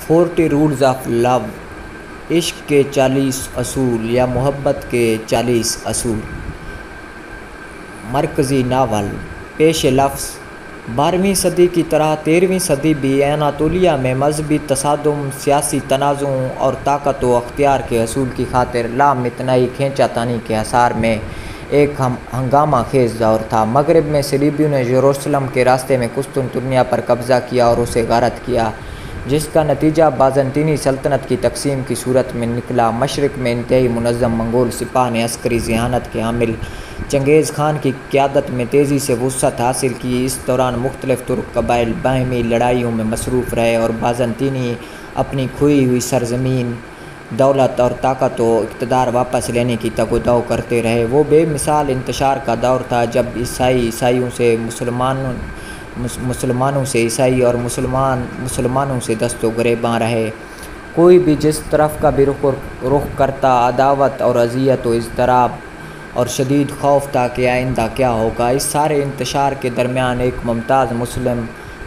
40 rules of لو، عشق کے 40 اصول یا محبت کے 40 اصول۔ مرکزی ناول پیش لفظ 12ویں صدی کی طرح 13ویں صدی بھی اناطولیہ میں مذہبی تصادم، سیاسی تنازعوں اور طاقت و اختیار کے حصول کی خاطر لامتناہی کھینچا تانی کے آثار میں ایک ہنگامہ خیز دور تھا۔ مغرب میں صلیبیوں نے یروشلم کے راستے میں قسطنطنیہ پر قبضہ کیا اور اسے غارت کیا، جس کا نتیجہ بازنطینی سلطنت کی تقسیم کی صورت میں نکلا۔ مشرق میں انتہائی منظم منگول سپاہ نے عسکری ذہانت کے حامل چنگیز خان کی قیادت میں تیزی سے وسعت حاصل کی۔ اس دوران مختلف ترک قبائل باہمی لڑائیوں میں مصروف رہے اور بازنطینی اپنی کھوئی ہوئی سرزمین، دولت اور طاقت و اقتدار واپس لینے کی تگ و دو کرتے رہے۔ وہ بے مثال انتشار کا دور تھا جب عیسائیوں سے مسلمانوں سے عیسائی اور مسلمانوں سے دست و گریباں رہے۔ کوئی بھی جس طرف کا بھی رخ کرتا، عداوت اور اذیت و اضطراب اور شدید خوف تھا کہ آئندہ کیا ہوگا۔ اس سارے انتشار کے درمیان ایک ممتاز مسلم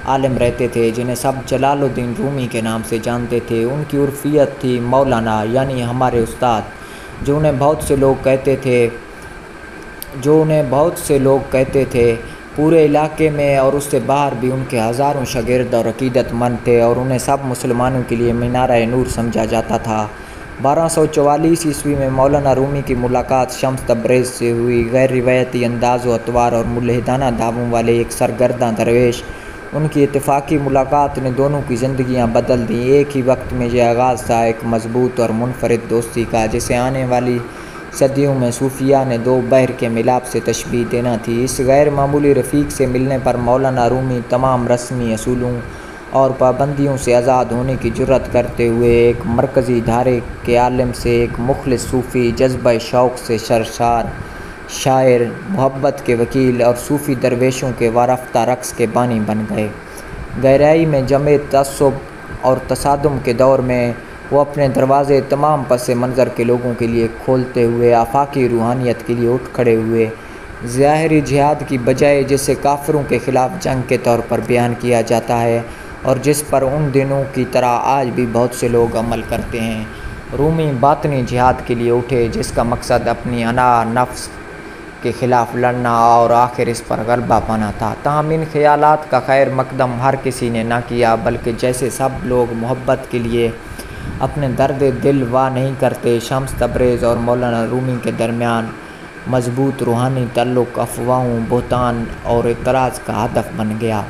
عالم رہتے تھے جنہیں سب جلال الدین رومی کے نام سے جانتے تھے۔ ان کی عرفیت تھی مولانا، یعنی ہمارے استاد، جو انہیں بہت سے لوگ کہتے تھے۔ پورے علاقے میں اور اس سے باہر بھی ان کے ہزاروں شاگرد اور عقیدت مند تھے اور انہیں سب مسلمانوں کے لیے مینارہ نور سمجھا جاتا تھا۔ 1244 عیسوی میں مولانا رومی کی ملاقات شمس تبریز سے ہوئی۔ غیر روایتی انداز و اطوار اور ملحدانہ دعووں والے ایک سرگرداں درویش، ان کی اتفاقی ملاقات نے دونوں کی زندگیاں بدل دیں۔ ایک ہی وقت میں یہ آغاز تھا ایک مضبوط اور منفرد دوستی کا، جسے آنے والی صدیوں میں صوفیاء نے دو بحر کے ملاپ سے تشبیہ دینا تھی۔ اس غیر معمولی رفیق سے ملنے پر مولانا رومی تمام رسمی اصولوں اور پابندیوں سے آزاد ہونے کی جرات کرتے ہوئے ایک مرکزی دھارے کے عالم سے ایک مخلص صوفی، جذبہ شوق سے سرشار شاعر، محبت کے وکیل اور صوفی درویشوں کے وارفتہ رقص کے بانی بن گئے۔ گہرائی میں جمے تعصب اور تصادم کے دور میں وہ اپنے دروازے تمام پس منظر کے لوگوں کے لیے کھولتے ہوئے آفاقی روحانیت کے لیے اٹھ کھڑے ہوئے۔ ظاہری جہاد کی بجائے جسے کافروں کے خلاف جنگ کے طور پر بیان کیا جاتا ہے اور جس پر ان دنوں کی طرح آج بھی بہت سے لوگ عمل کرتے ہیں، رومی باطنی جہاد کے لیے اٹھے، جس کا مقصد اپنی انا نفس کے خلاف لڑنا اور آخر اس پر غلبہ پانا تھا۔ تاہم ان خیالات کا خیر مقدم ہر کسی نے نہ کیا، بلکہ جیسے سب لوگ محبت کے لیے اپنے درد دل وا نہیں کرتے، شمس تبریز اور مولانا رومی کے درمیان مضبوط روحانی تعلق افواہوں، بہتان اور اعتراض کا ہدف بن گیا۔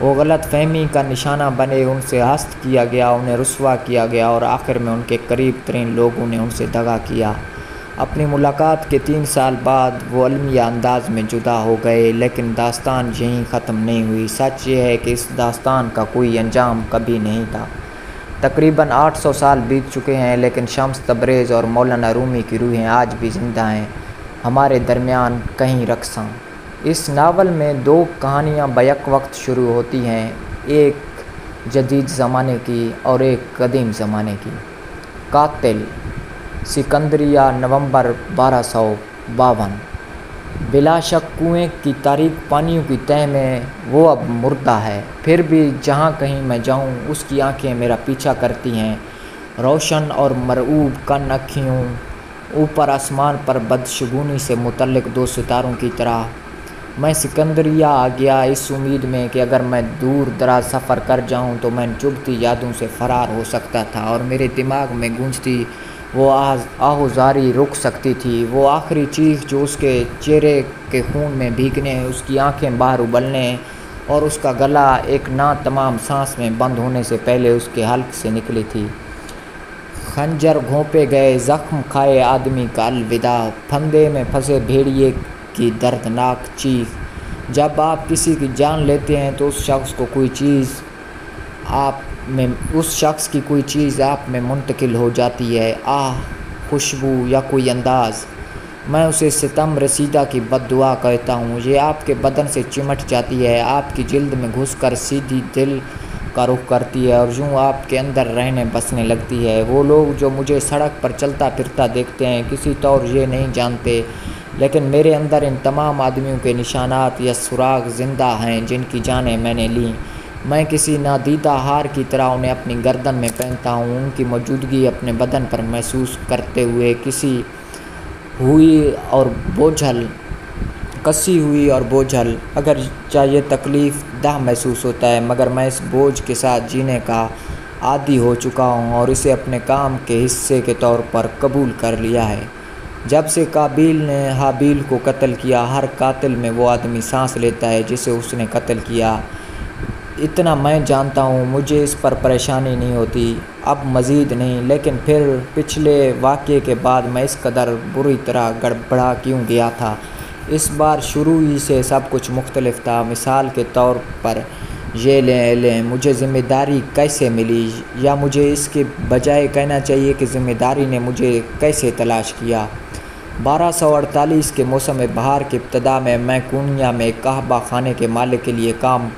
وہ غلط فہمی کا نشانہ بنے، ان سے حسد کیا گیا، انہیں رسوا کیا گیا اور آخر میں ان کے قریب ترین لوگوں نے ان سے دغا کیا۔ اپنی ملاقات کے 3 سال بعد وہ المیہ انداز میں جدا ہو گئے، لیکن داستان یہیں ختم نہیں ہوئی۔ سچ یہ ہے کہ اس داستان کا کوئی انجام کبھی نہیں تھا۔ تقریباً 800 سال بیت چکے ہیں، لیکن شمس تبریز اور مولانا رومی کی روحیں آج بھی زندہ ہیں، ہمارے درمیان کہیں رقصاں۔ اس ناول میں 2 کہانیاں بیک وقت شروع ہوتی ہیں، ایک جدید زمانے کی اور ایک قدیم زمانے کی۔ قاتل سکندریہ، نومبر 1252۔ بلا شک کنویں کی تاریک پانیوں کی تہہ میں وہ اب مردہ ہے، پھر بھی جہاں کہیں میں جاؤں اس کی آنکھیں میرا پیچھا کرتی ہیں، روشن اور مرعوب کن آنکھیوں، اوپر آسمان پر بدشگونی سے متعلق 2 ستاروں کی طرح۔ میں سکندریہ آ گیا اس امید میں کہ اگر میں دور دراز سفر کر جاؤں تو میں چبھتی یادوں سے فرار ہو سکتا تھا اور میرے دماغ میں گونجتی وہ آہوزاری رک سکتی تھی، وہ آخری چیخ جو اس کے چہرے کے خون میں بھیگنے، اس کی آنکھیں باہر ابلنے اور اس کا گلا ایک تمام سانس میں بند ہونے سے پہلے اس کے حلق سے نکلی تھی۔ خنجر گھونپے گئے زخم کھائے آدمی کا الوداع، پھندے میں پھنسے بھیڑیے کی دردناک چیخ۔ جب آپ کسی کی جان لیتے ہیں تو اس شخص کی کوئی چیز آپ میں منتقل ہو جاتی ہے، آہ، خوشبو یا کوئی انداز۔ میں اسے ستم رسیدہ کی بد دعا کہتا ہوں۔ یہ آپ کے بدن سے چمٹ جاتی ہے، آپ کی جلد میں گھس کر سیدھی دل کا رخ کرتی ہے اور یوں آپ کے اندر رہنے بسنے لگتی ہے۔ وہ لوگ جو مجھے سڑک پر چلتا پھرتا دیکھتے ہیں کسی طور یہ نہیں جانتے، لیکن میرے اندر ان تمام آدمیوں کے نشانات یا سراغ زندہ ہیں جن کی جانیں میں نے لیں۔ میں کسی نادیدہ ہار کی طرح انہیں اپنی گردن میں پہنتا ہوں، ان کی موجودگی اپنے بدن پر محسوس کرتے ہوئے کسی کسی ہوئی اور بوجھل اگر چاہیے تکلیف دہ محسوس ہوتا ہے، مگر میں اس بوجھ کے ساتھ جینے کا عادی ہو چکا ہوں اور اسے اپنے کام کے حصے کے طور پر قبول کر لیا ہے۔ جب سے قابیل نے حابیل کو قتل کیا، ہر قاتل میں وہ آدمی سانس لیتا ہے جسے اس نے قتل کیا۔ اتنا میں جانتا ہوں، مجھے اس پر پریشانی نہیں ہوتی، اب مزید نہیں، لیکن پھر پچھلے واقعے کے بعد میں اس قدر بری طرح گڑبڑا کیوں گیا تھا؟ اس بار شروع ہی سے سب کچھ مختلف تھا۔ مثال کے طور پر یہ لیں، مجھے ذمہ داری کیسے ملی، یا مجھے اس کے بجائے کہنا چاہیے کہ ذمہ داری نے مجھے کیسے تلاش کیا۔ 1248 کے موسم بہار کی ابتدا میں کونیا میں ایک قہوہ خانے کے مالک کے لیے کام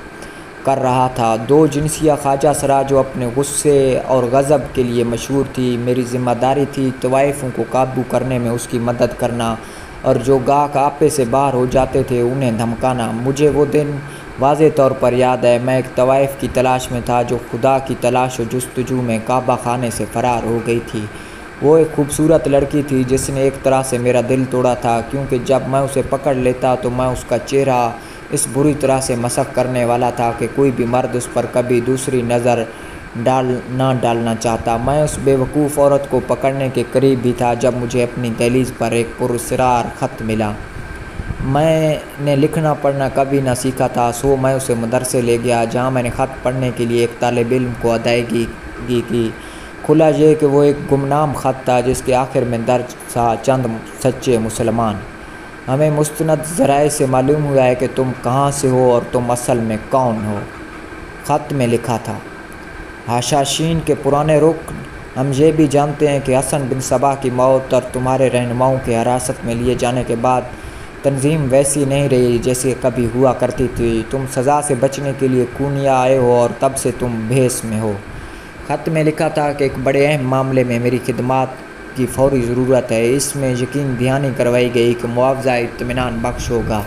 کر رہا تھا۔ دو جنسیہ خواجہ سرا جو اپنے غصے اور غضب کے لیے مشہور تھی۔ میری ذمہ داری تھی طوائفوں کو قابو کرنے میں اس کی مدد کرنا، اور جو گاہک آپے سے باہر ہو جاتے تھے انہیں دھمکانا۔ مجھے وہ دن واضح طور پر یاد ہے۔ میں ایک طوائف کی تلاش میں تھا جو خدا کی تلاش و جستجو میں قہوہ خانے سے فرار ہو گئی تھی۔ وہ ایک خوبصورت لڑکی تھی جس نے ایک طرح سے میرا دل توڑا تھا، کیونکہ جب میں اسے پکڑ لیتا تو میں اس کا چہرہ اس بری طرح سے مسخ کرنے والا تھا کہ کوئی بھی مرد اس پر کبھی دوسری نظر نہ ڈالنا چاہتا۔ میں اس بے وقوف عورت کو پکڑنے کے قریب بھی تھا جب مجھے اپنی دہلیز پر ایک پراسرار خط ملا۔ میں نے لکھنا پڑھنا کبھی نہ سیکھا تھا، سو میں اسے مدرسے لے گیا جہاں میں نے خط پڑھنے کے لیے ایک طالب علم کو ادائیگی کی۔ کھلا یہ کہ وہ ایک گمنام خط تھا جس کے آخر میں درج تھا: چند سچے مسلمان، ہمیں مستند ذرائع سے معلوم ہوا ہے کہ تم کہاں سے ہو اور تم اصل میں کون ہو۔ خط میں لکھا تھا: حشاشین کے پرانے رکن، ہم یہ بھی جانتے ہیں کہ حسن بن صبا کی موت اور تمہارے رہنماؤں کے حراست میں لیے جانے کے بعد تنظیم ویسی نہیں رہی جیسے کبھی ہوا کرتی تھی۔ تم سزا سے بچنے کے لیے کونیا آئے ہو اور تب سے تم بھیس میں ہو۔ خط میں لکھا تھا کہ ایک بڑے اہم معاملے میں میری خدمات کی فوری ضرورت ہے۔ اس میں یقین دہانی کروائی گئی کہ معاوضہ اطمینان بخش ہوگا۔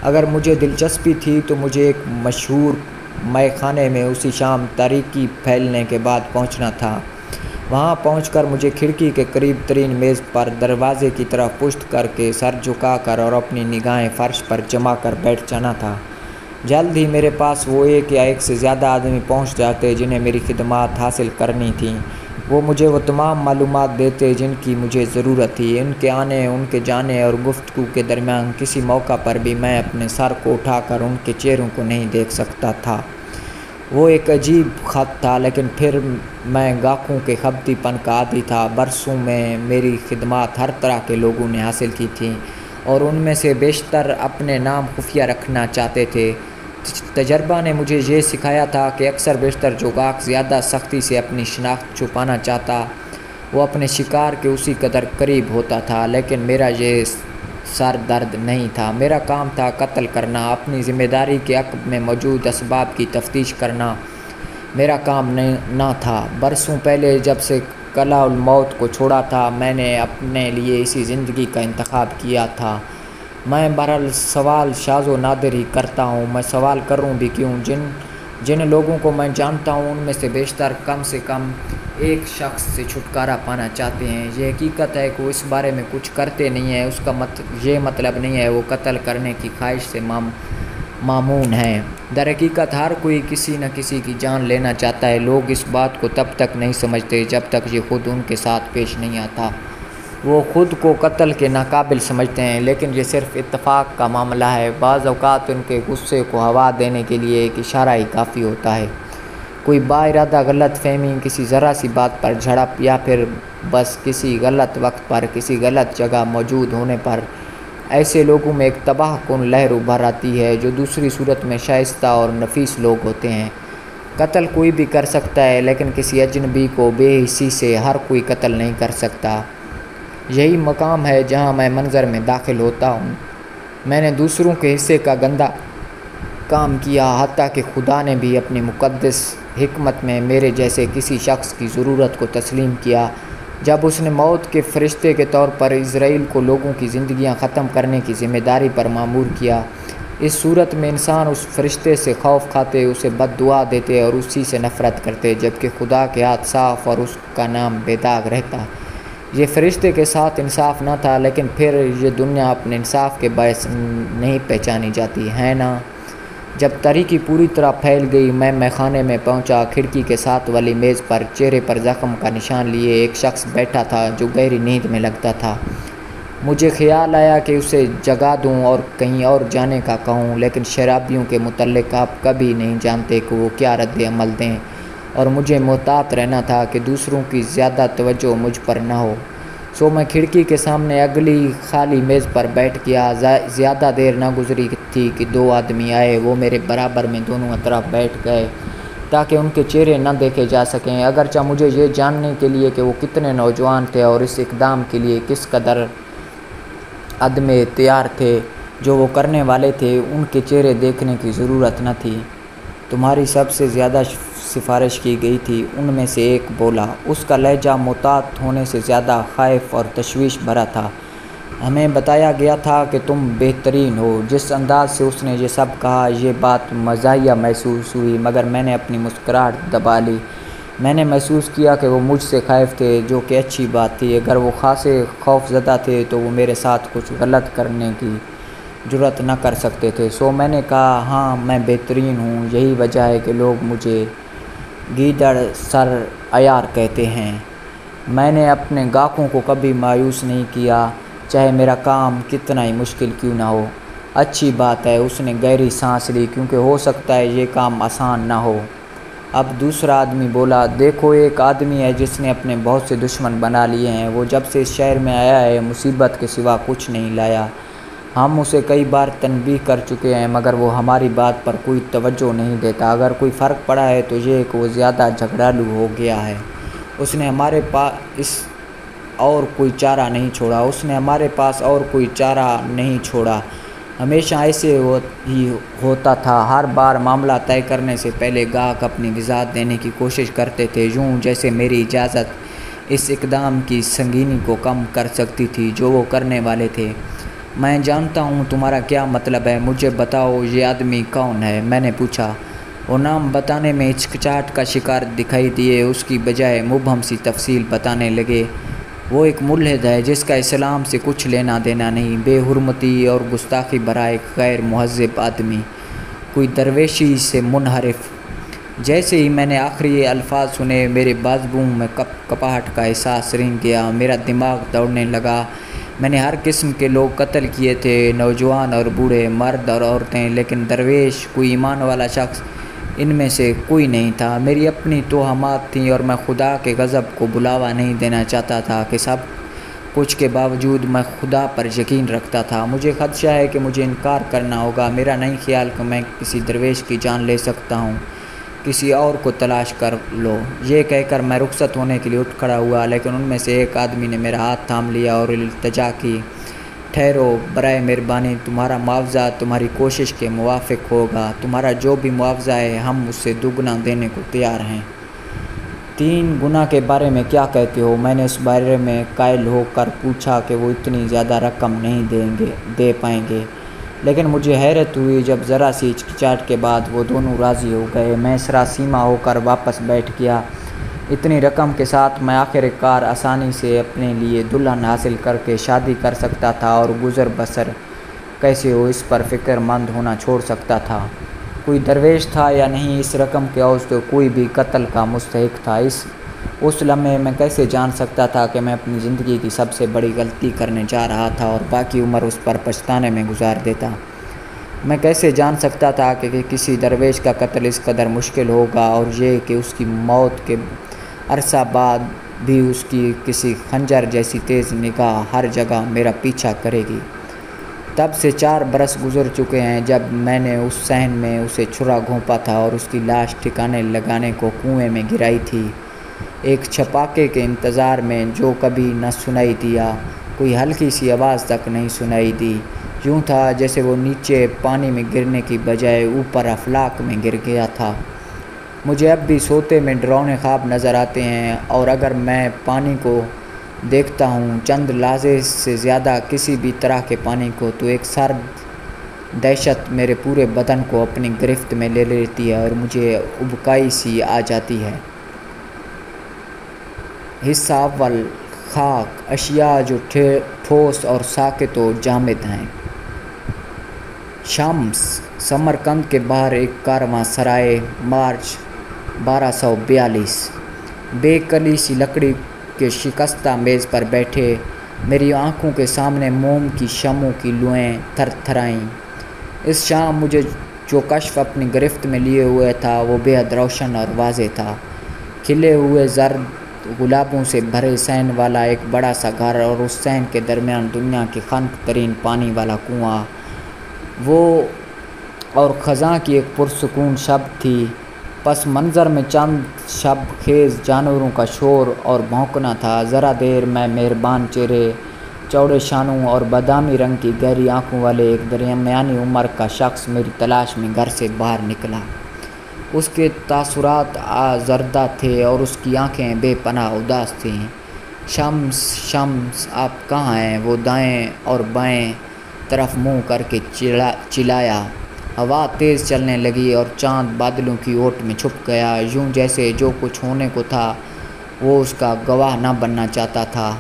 اگر مجھے دلچسپی تھی تو مجھے ایک مشہور مے خانے میں اسی شام تاریکی پھیلنے کے بعد پہنچنا تھا۔ وہاں پہنچ کر مجھے کھڑکی کے قریب ترین میز پر دروازے کی طرف پشت کر کے سر جھکا کر اور اپنی نگاہیں فرش پر جما کر بیٹھ جانا تھا۔ جلد ہی میرے پاس وہ ایک یا ایک سے زیادہ آدمی پہنچ جاتے جنہیں میری خدمات حاصل کرنی تھیں۔ وہ مجھے وہ تمام معلومات دیتے جن کی مجھے ضرورت تھی۔ ان کے آنے، ان کے جانے اور گفتگو کے درمیان کسی موقع پر بھی میں اپنے سر کو اٹھا کر ان کے چہروں کو نہیں دیکھ سکتا تھا۔ وہ ایک عجیب خط تھا، لیکن پھر میں گاہکوں کے خبتی پن کا عادی تھا۔ برسوں میں میری خدمات ہر طرح کے لوگوں نے حاصل کی تھیں اور ان میں سے بیشتر اپنے نام خفیہ رکھنا چاہتے تھے۔ تجربہ نے مجھے یہ سکھایا تھا کہ اکثر بیشتر جو گاہک زیادہ سختی سے اپنی شناخت چھپانا چاہتا وہ اپنے شکار کے اسی قدر قریب ہوتا تھا، لیکن میرا یہ سر درد نہیں تھا۔ میرا کام تھا قتل کرنا، اپنی ذمہ داری کے عقب میں موجود اسباب کی تفتیش کرنا میرا کام نہ تھا۔ برسوں پہلے جب سے قلعہ الموت کو چھوڑا تھا میں نے اپنے لیے اسی زندگی کا انتخاب کیا تھا۔ میں بہرحال سوال شاذ و نادر ہی کرتا ہوں۔ میں سوال کروں بھی کیوں؟ جن لوگوں کو میں جانتا ہوں ان میں سے بیشتر کم سے کم ایک شخص سے چھٹکارا پانا چاہتے ہیں۔ یہ حقیقت ہے کہ وہ اس بارے میں کچھ کرتے نہیں ہیں، اس کا یہ مطلب نہیں ہے وہ قتل کرنے کی خواہش سے مامون ہیں۔ در حقیقت ہر کوئی کسی نہ کسی کی جان لینا چاہتا ہے۔ لوگ اس بات کو تب تک نہیں سمجھتے جب تک یہ خود ان کے ساتھ پیش نہیں آتا۔ وہ خود کو قتل کے ناقابل سمجھتے ہیں، لیکن یہ صرف اتفاق کا معاملہ ہے۔ بعض اوقات ان کے غصے کو ہوا دینے کے لیے ایک اشارہ ہی کافی ہوتا ہے۔ کوئی با ارادہ غلط فہمی، کسی ذرا سی بات پر جھڑپ، یا پھر بس کسی غلط وقت پر کسی غلط جگہ موجود ہونے پر ایسے لوگوں میں ایک تباہ کن لہر ابھر آتی ہے جو دوسری صورت میں شائستہ اور نفیس لوگ ہوتے ہیں۔ قتل کوئی بھی کر سکتا ہے، لیکن کسی اجنبی کو بے حسی سے ہر کوئی قتل نہیں کر سکتا۔ یہی مقام ہے جہاں میں منظر میں داخل ہوتا ہوں۔ میں نے دوسروں کے حصے کا گندہ کام کیا، حتیٰ کہ خدا نے بھی اپنی مقدس حکمت میں میرے جیسے کسی شخص کی ضرورت کو تسلیم کیا جب اس نے موت کے فرشتے کے طور پر اسرائیل کو لوگوں کی زندگیاں ختم کرنے کی ذمہ داری پر مامور کیا۔ اس صورت میں انسان اس فرشتے سے خوف کھاتے، اسے بد دعا دیتے اور اسی سے نفرت کرتے، جبکہ خدا کے ہاتھ صاف اور اس کا نام بے داغ رہتا۔ یہ فرشتے کے ساتھ انصاف نہ تھا، لیکن پھر یہ دنیا اپنے انصاف کے باعث نہیں پہچانی جاتی ہے نا۔ جب تاریکی پوری طرح پھیل گئی، میں خانے میں پہنچا۔ کھڑکی کے ساتھ والی میز پر چہرے پر زخم کا نشان لیے ایک شخص بیٹھا تھا جو گہری نیند میں لگتا تھا۔ مجھے خیال آیا کہ اسے جگا دوں اور کہیں اور جانے کا کہوں، لیکن شرابیوں کے متعلق آپ کبھی نہیں جانتے کہ وہ کیا رد عمل دیں، اور مجھے محتاط رہنا تھا کہ دوسروں کی زیادہ توجہ مجھ پر نہ ہو۔ سو میں کھڑکی کے سامنے اگلی خالی میز پر بیٹھ گیا۔ زیادہ دیر نہ گزری تھی کہ دو آدمی آئے۔ وہ میرے برابر میں دونوں طرف بیٹھ گئے تاکہ ان کے چہرے نہ دیکھے جا سکیں، اگرچہ مجھے یہ جاننے کے لیے کہ وہ کتنے نوجوان تھے اور اس اقدام کے لیے کس قدر عدم اختیار تھے جو وہ کرنے والے تھے، ان کے چہرے دیکھنے کی ضرورت نہ تھی۔ تمہاری سب سے زیادہ سفارش کی گئی تھی، ان میں سے ایک بولا۔ اس کا لہجہ محتاط ہونے سے زیادہ خائف اور تشویش بھرا تھا۔ ہمیں بتایا گیا تھا کہ تم بہترین ہو۔ جس انداز سے اس نے یہ سب کہا، یہ بات مزاحیہ محسوس ہوئی، مگر میں نے اپنی مسکراہٹ دبا لی۔ میں نے محسوس کیا کہ وہ مجھ سے خائف تھے، جو کہ اچھی بات تھی۔ اگر وہ خاصے خوف زدہ تھے تو وہ میرے ساتھ کچھ غلط کرنے کی جرأت نہ کر سکتے تھے۔ سو میں نے کہا، ہاں میں بہترین ہوں، یہی وجہ ہے کہ لوگ مجھے گیدڑ سر عیار کہتے ہیں۔ میں نے اپنے گاہکوں کو کبھی مایوس نہیں کیا، چاہے میرا کام کتنا ہی مشکل کیوں نہ ہو۔ اچھی بات ہے، اس نے گہری سانس لی، کیونکہ ہو سکتا ہے یہ کام آسان نہ ہو۔ اب دوسرا آدمی بولا، دیکھو ایک آدمی ہے جس نے اپنے بہت سے دشمن بنا لیے ہیں۔ وہ جب سے اس شہر میں آیا ہے مصیبت کے سوا کچھ نہیں لایا۔ ہم اسے کئی بار تنبیہ کر چکے ہیں، مگر وہ ہماری بات پر کوئی توجہ نہیں دیتا۔ اگر کوئی فرق پڑا ہے تو یہ کہ وہ زیادہ جھگڑالو ہو گیا ہے۔ اس نے ہمارے پاس اور کوئی چارہ نہیں چھوڑا۔ اس نے ہمارے پاس اور کوئی چارہ نہیں چھوڑا۔ ہمیشہ ایسے ہی ہوتا تھا۔ ہر بار معاملہ طے کرنے سے پہلے گاہک اپنی وضاحت دینے کی کوشش کرتے تھے، یوں جیسے میری اجازت اس اقدام کی سنگینی کو کم کر سکتی تھی جو وہ کرنے والے تھے۔ میں جانتا ہوں تمہارا کیا مطلب ہے، مجھے بتاؤ یہ آدمی کون ہے؟ میں نے پوچھا۔ وہ نام بتانے میں ہچکچاہٹ کا شکار دکھائی دیے اس کی بجائے مبہم سی تفصیل بتانے لگے۔ وہ ایک ملحد ہے جس کا اسلام سے کچھ لینا دینا نہیں، بے حرمتی اور گستاخی بھرا ایک غیر مہذب آدمی، کوئی درویشی سے منحرف۔ جیسے ہی میں نے آخری الفاظ سنے، میرے بازوؤں میں کپاہٹ کا احساس رنگ گیا، میرا دماغ دوڑنے لگا۔ میں نے ہر قسم کے لوگ قتل کیے تھے، نوجوان اور بوڑھے، مرد اور عورتیں، لیکن درویش، کوئی ایمان والا شخص ان میں سے کوئی نہیں تھا۔ میری اپنی توہمات تھیں اور میں خدا کے غضب کو بلاوا نہیں دینا چاہتا تھا کہ سب کچھ کے باوجود میں خدا پر یقین رکھتا تھا۔ مجھے خدشہ ہے کہ مجھے انکار کرنا ہوگا۔ میرا نہیں خیال کہ میں کسی درویش کی جان لے سکتا ہوں۔ کسی اور کو تلاش کر لو۔ یہ کہہ کر میں رخصت ہونے کے لیے اٹھ کھڑا ہوا، لیکن ان میں سے ایک آدمی نے میرا ہاتھ تھام لیا اور التجا کی، ٹھہرو، برائے مہربانی تمہارا معاوضہ تمہاری کوشش کے موافق ہوگا۔ تمہارا جو بھی معاوضہ ہے ہم اس سے دوگنا دینے کو تیار ہیں۔ 3 گنا کے بارے میں کیا کہتے ہو؟ میں نے اس بارے میں قائل ہو کر پوچھا کہ وہ اتنی زیادہ رقم نہیں دے پائیں گے، لیکن مجھے حیرت ہوئی جب ذرا سی ہچکچاہٹ کے بعد وہ دونوں راضی ہو گئے۔ میں سراسیمہ ہو کر واپس بیٹھ گیا۔ اتنی رقم کے ساتھ میں آخر کار آسانی سے اپنے لیے دلہن حاصل کر کے شادی کر سکتا تھا اور گزر بسر کیسے ہو اس پر فکر مند ہونا چھوڑ سکتا تھا۔ کوئی درویش تھا یا نہیں، اس رقم کے عوض تو کوئی بھی قتل کا مستحق تھا۔ اس لمحے میں کیسے جان سکتا تھا کہ میں اپنی زندگی کی سب سے بڑی غلطی کرنے جا رہا تھا اور باقی عمر اس پر پچھتانے میں گزار دیتا؟ میں کیسے جان سکتا تھا کہ کسی درویش کا قتل اس قدر مشکل ہوگا، اور یہ کہ اس کی موت کے عرصہ بعد بھی اس کی کسی خنجر جیسی تیز نگاہ ہر جگہ میرا پیچھا کرے گی؟ تب سے 4 برس گزر چکے ہیں جب میں نے اس صحن میں اسے چھرا گھونپا تھا اور اس کی لاش ٹھکانے لگانے کو کنویں میں گرائی تھی، ایک چھپاکے کے انتظار میں جو کبھی نہ سنائی دیا۔ کوئی ہلکی سی آواز تک نہیں سنائی دی۔ یوں تھا جیسے وہ نیچے پانی میں گرنے کی بجائے اوپر افلاک میں گر گیا تھا۔ مجھے اب بھی سوتے میں ڈراؤنے خواب نظر آتے ہیں، اور اگر میں پانی کو دیکھتا ہوں، چند لحظے سے زیادہ کسی بھی طرح کے پانی کو، تو ایک سرد دہشت میرے پورے بدن کو اپنی گرفت میں لے لیتی ہے اور مجھے ابکائی سی آ جاتی ہے۔ حصہ اول، خاک، اشیاء جو ٹھوس اور ساکت و جامد ہیں۔ شمس، سمرقند کے باہر ایک کارواں سرائے، مارچ 1242۔ بے کلی سی لکڑی کے شکستہ میز پر بیٹھے، میری آنکھوں کے سامنے موم کی شمعوں کی لوئیں تھر تھرائیں۔ اس شام مجھے جو کشف اپنی گرفت میں لیے ہوئے تھا وہ بے حد روشن اور واضح تھا۔ کھلے ہوئے زرد گلابوں سے بھرے صحن والا ایک بڑا سا گھر اور اس صحن کے درمیان دنیا کی خنک ترین پانی والا کنواں، وہ اور خزاں کی ایک پرسکون شب تھی۔ پس منظر میں چند شب خیز جانوروں کا شور اور بھونکنا تھا۔ ذرا دیر میں مہربان چہرے، چوڑے شانوں اور بادامی رنگ کی گہری آنکھوں والے ایک درمیانی عمر کا شخص میری تلاش میں گھر سے باہر نکلا۔ اس کے تاثرات آزردہ تھے اور اس کی آنکھیں بے پناہ اداس تھیں۔ شمس، شمس، آپ کہاں ہیں؟ وہ دائیں اور بائیں طرف منہ کر کے چلایا۔ ہوا تیز چلنے لگی اور چاند بادلوں کی اوٹ میں چھپ گیا، یوں جیسے جو کچھ ہونے کو تھا وہ اس کا گواہ نہ بننا چاہتا تھا۔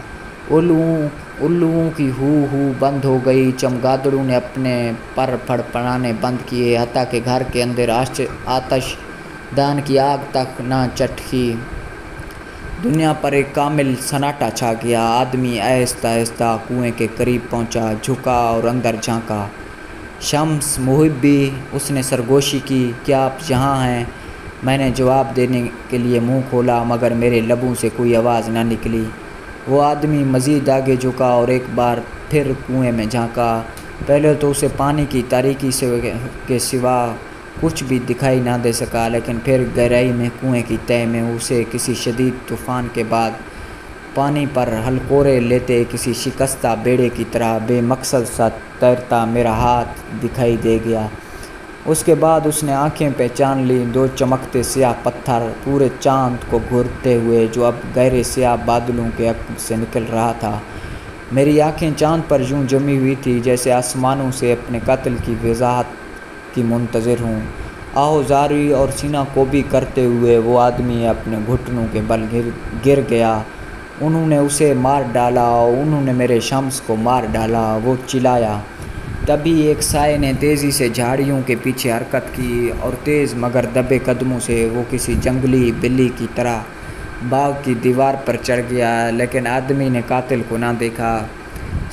الوؤں کی ہو بند ہو گئی، چمگادڑوں نے اپنے پر پھڑپڑانے بند کیے، حتیٰ کہ گھر کے اندر آتش دان کی آگ تک نہ چٹکی۔ دنیا پر ایک کامل سناٹا چھا گیا۔ آدمی آہستہ آہستہ کنویں کے قریب پہنچا، جھکا اور اندر جھانکا۔ شمس محبی، اس نے سرگوشی کی، کیا آپ یہاں ہیں؟ میں نے جواب دینے کے لیے منہ کھولا مگر میرے لبوں سے کوئی آواز نہ نکلی۔ وہ آدمی مزید آگے جھکا اور ایک بار پھر کنویں میں جھانکا۔ پہلے تو اسے پانی کی تاریکی کے سوا کچھ بھی دکھائی نہ دے سکا، لیکن پھر گہرائی میں کنویں کی تہہ میں اسے کسی شدید طوفان کے بعد پانی پر ہلکورے لیتے کسی شکستہ بیڑے کی طرح بے مقصد سا تیرتا میرا ہاتھ دکھائی دے گیا۔ اس کے بعد اس نے آنکھیں پہچان لیں، دو چمکتے سیاہ پتھر پورے چاند کو گھورتے ہوئے جو اب گہرے سیاہ بادلوں کے عقب سے نکل رہا تھا۔ میری آنکھیں چاند پر یوں جمی ہوئی تھی جیسے آسمانوں سے اپنے قتل کی وضاحت کی منتظر ہوں۔ آہوزاری اور سینہ کوبی کرتے ہوئے وہ آدمی اپنے گھٹنوں کے بل گر گیا۔ انہوں نے اسے مار ڈالا، انہوں نے میرے شمس کو مار ڈالا، وہ چلایا۔ تبھی ایک سائے نے تیزی سے جھاڑیوں کے پیچھے حرکت کی اور تیز مگر دبے قدموں سے وہ کسی جنگلی بلی کی طرح باغ کی دیوار پر چڑھ گیا، لیکن آدمی نے قاتل کو نہ دیکھا۔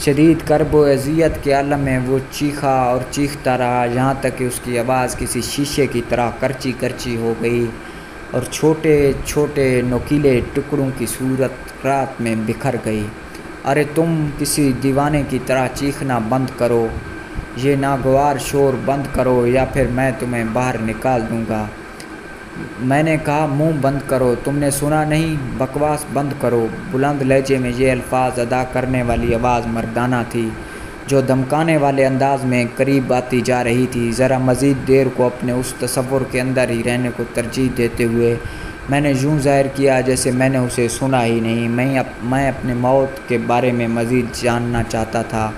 شدید کرب و اذیت کے عالم میں وہ چیخا اور چیختا رہا یہاں تک کہ اس کی آواز کسی شیشے کی طرح کرچی کرچی ہو گئی اور چھوٹے چھوٹے نوکیلے ٹکڑوں کی صورت رات میں بکھر گئی۔ ارے تم کسی دیوانے کی طرح چیخنا بند کرو، یہ ناگوار شور بند کرو یا پھر میں تمہیں باہر نکال دوں گا۔ میں نے کہا منہ بند کرو، تم نے سنا نہیں؟ بکواس بند کرو۔ بلند لہجے میں یہ الفاظ ادا کرنے والی آواز مردانہ تھی جو دھمکانے والے انداز میں قریب آتی جا رہی تھی۔ ذرا مزید دیر کو اپنے اس تصور کے اندر ہی رہنے کو ترجیح دیتے ہوئے میں نے یوں ظاہر کیا جیسے میں نے اسے سنا ہی نہیں۔ میں اپنے موت کے بارے میں مزید جاننا چاہتا تھا۔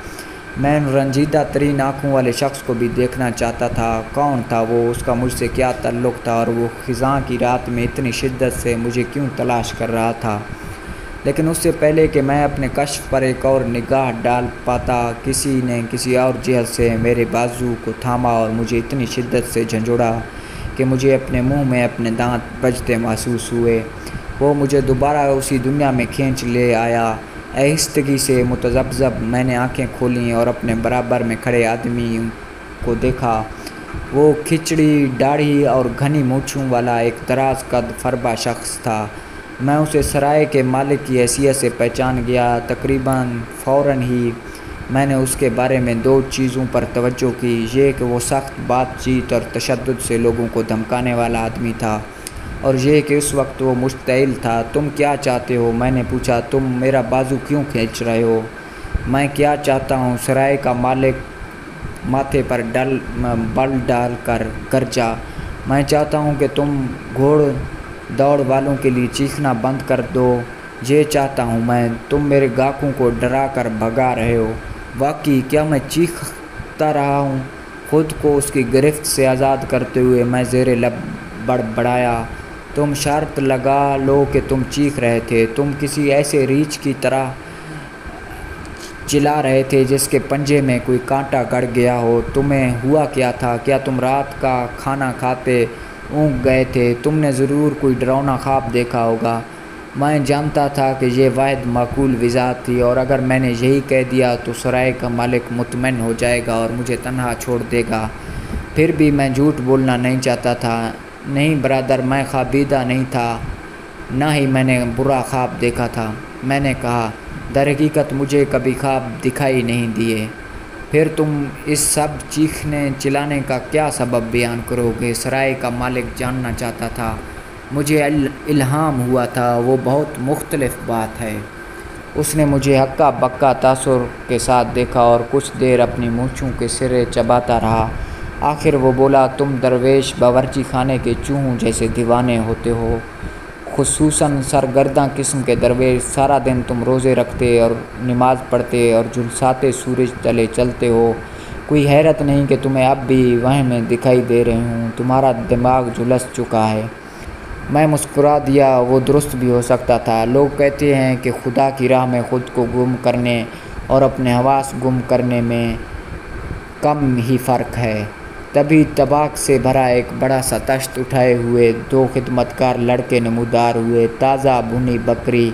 میں ان رنجیدہ ترین آنکھوں والے شخص کو بھی دیکھنا چاہتا تھا۔ کون تھا وہ؟ اس کا مجھ سے کیا تعلق تھا؟ اور وہ خزاں کی رات میں اتنی شدت سے مجھے کیوں تلاش کر رہا تھا؟ لیکن اس سے پہلے کہ میں اپنے کشف پر ایک اور نگاہ ڈال پاتا، کسی نے کسی اور جہت سے میرے بازو کو تھاما اور مجھے اتنی شدت سے جھنجھوڑا کہ مجھے اپنے منہ میں اپنے دانت بجتے محسوس ہوئے۔ وہ مجھے دوبارہ اسی دنیا میں کھینچ لے آیا۔ آہستگی سے متذبذب میں نے آنکھیں کھولیں اور اپنے برابر میں کھڑے آدمی کو دیکھا۔ وہ کھچڑی داڑھی اور گھنی مونچھوں والا ایک دراز قد فربا شخص تھا۔ میں اسے سرائے کے مالک کی حیثیت سے پہچان گیا۔ تقریباً فوراً ہی میں نے اس کے بارے میں دو چیزوں پر توجہ کی، یہ کہ وہ سخت بات چیت اور تشدد سے لوگوں کو دھمکانے والا آدمی تھا، اور یہ کہ اس وقت وہ مشتعل تھا۔ تم کیا چاہتے ہو؟ میں نے پوچھا۔ تم میرا بازو کیوں کھینچ رہے ہو؟ میں کیا چاہتا ہوں؟ سرائے کا مالک ماتھے پر بل ڈال کر گرجا۔ میں چاہتا ہوں کہ تم گھوڑ دوڑ والوں کے لیے چیخنا بند کر دو۔ یہ چاہتا ہوں میں۔ تم میرے گاہکوں کو ڈرا کر بھگا رہے ہو۔ واقعی کیا میں چیختا رہا ہوں؟ خود کو اس کی گرفت سے آزاد کرتے ہوئے میں زیر لب بڑبڑایا، تم شرط لگا لو کہ تم چیخ رہے تھے، تم کسی ایسے ریچھ کی طرح چلا رہے تھے جس کے پنجے میں کوئی کانٹا گڑ گیا ہو۔ تمہیں ہوا کیا تھا؟ کیا تم رات کا کھانا کھاتے اونگ گئے تھے؟ تم نے ضرور کوئی ڈراؤنا خواب دیکھا ہوگا۔ میں جانتا تھا کہ یہ واحد معقول وضاحت تھی، اور اگر میں نے یہی کہہ دیا تو سرائے کا مالک مطمئن ہو جائے گا اور مجھے تنہا چھوڑ دے گا۔ پھر بھی میں جھوٹ بولنا نہیں چاہتا تھا۔ نہیں برادر، میں خوابیدہ نہیں تھا، نہ ہی میں نے برا خواب دیکھا تھا۔ میں نے کہا، در حقیقت مجھے کبھی خواب دکھائی نہیں دیے۔ پھر تم اس سب چیخنے چلانے کا کیا سبب بیان کرو گے؟ سرائے کا مالک جاننا چاہتا تھا۔ مجھے الہام ہوا تھا، وہ بہت مختلف بات ہے۔ اس نے مجھے ہکا بکا تاثر کے ساتھ دیکھا اور کچھ دیر اپنی مونچھوں کے سرے چباتا رہا۔ آخر وہ بولا، تم درویش باورچی خانے کے چوہوں جیسے دیوانے ہوتے ہو، خصوصاً سرگرداں قسم کے درویش۔ سارا دن تم روزے رکھتے اور نماز پڑھتے اور جھلساتے سورج تلے چلتے ہو۔ کوئی حیرت نہیں کہ تمہیں اب بھی وہم میں دکھائی دے رہے ہوں، تمہارا دماغ جھلس چکا ہے۔ میں مسکرا دیا، وہ درست بھی ہو سکتا تھا۔ لوگ کہتے ہیں کہ خدا کی راہ میں خود کو گم کرنے اور اپنے حواس گم کرنے میں کم ہی فرق ہے۔ تبھی طباق سے بھرا ایک بڑا سا تشت اٹھائے ہوئے دو خدمتگار لڑکے نمودار ہوئے۔ تازہ بھنی بکری،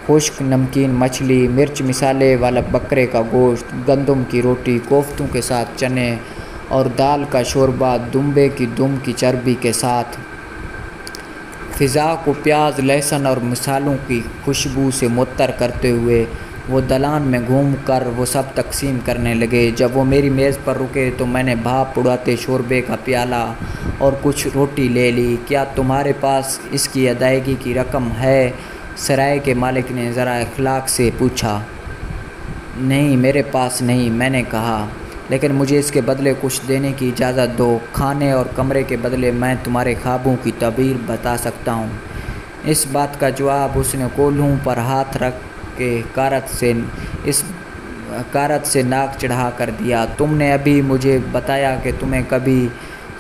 خشک نمکین مچھلی، مرچ مسالے والا بکرے کا گوشت، گندم کی روٹی، کوفتوں کے ساتھ چنے اور دال کا شوربہ، دمبے کی دم کی چربی کے ساتھ۔ فضا کو پیاز، لہسن اور مسالوں کی خوشبو سے معطر کرتے ہوئے وہ دالان میں گھوم کر وہ سب تقسیم کرنے لگے۔ جب وہ میری میز پر رکے تو میں نے بھاپ اڑاتے شوربے کا پیالہ اور کچھ روٹی لے لی۔ کیا تمہارے پاس اس کی ادائیگی کی رقم ہے؟ سرائے کے مالک نے ذرا اخلاق سے پوچھا۔ نہیں، میرے پاس نہیں، میں نے کہا، لیکن مجھے اس کے بدلے کچھ دینے کی اجازت دو۔ کھانے اور کمرے کے بدلے میں تمہارے خوابوں کی تعبیر بتا سکتا ہوں۔ اس بات کا جواب اس نے کولہوں پر ہاتھ رکھ کے کارت سے ناک چڑھا کر دیا۔ تم نے ابھی مجھے بتایا کہ تمہیں کبھی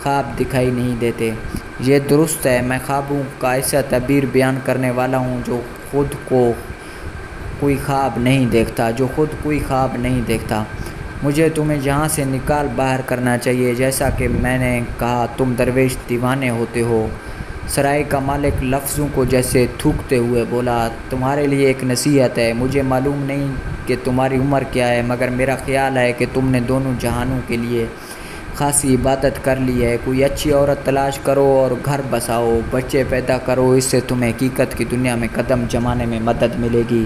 خواب دکھائی نہیں دیتے۔ یہ درست ہے، میں خوابوں کا ایسا تعبیر بیان کرنے والا ہوں جو خود کوئی خواب نہیں دیکھتا۔ مجھے تمہیں یہاں سے نکال باہر کرنا چاہیے۔ جیسا کہ میں نے کہا، تم درویش دیوانے ہوتے ہو۔ سرائے کا مالک لفظوں کو جیسے تھوکتے ہوئے بولا، تمہارے لیے ایک نصیحت ہے۔ مجھے معلوم نہیں کہ تمہاری عمر کیا ہے، مگر میرا خیال ہے کہ تم نے دونوں جہانوں کے لیے خاصی عبادت کر لی ہے۔ کوئی اچھی عورت تلاش کرو اور گھر بساؤ، بچے پیدا کرو، اس سے تمہیں حقیقت کی دنیا میں قدم جمانے میں مدد ملے گی۔